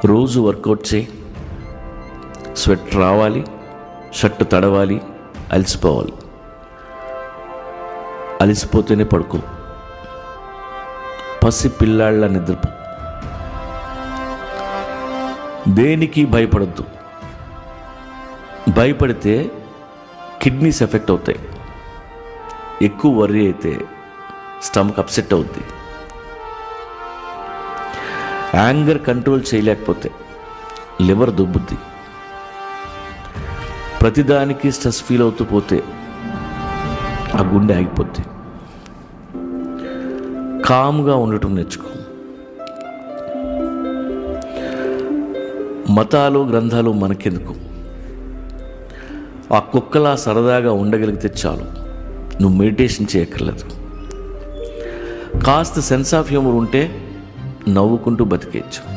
రోజు వర్కౌట్ చేయి, స్వెట్ రావాలి, షర్ట్ తడవాలి, అలసిపోవాలి. అలసిపోతేనే పడుకో, పసి పిల్లాళ్ళ నిద్రపో. దేనికి భయపడద్దు. భయపడితే కిడ్నీస్ ఎఫెక్ట్ అవుతాయి. ఎక్కువ వర్రీ అయితే స్టమక్ అప్సెట్ అవుద్ది. యాంగర్ కంట్రోల్ చేయలేకపోతే లివర్ దుబ్బుద్ది. ప్రతిదానికి స్ట్రెస్ ఫీల్ అవుతూ పోతే ఆ గుండె ఆగిపోద్ది. కామ్గా ఉండటం నేర్చుకో. మతాలు గ్రంథాలు మనకెందుకు? ఆ కుక్కలా సరదాగా ఉండగలిగితే చాలు. నువ్వు మెడిటేషన్ చేయక్కర్లేదు. కాస్త సెన్స్ ఆఫ్ హ్యూమర్ ఉంటే నవ్వుకుంటూ బతికేయచ్చు.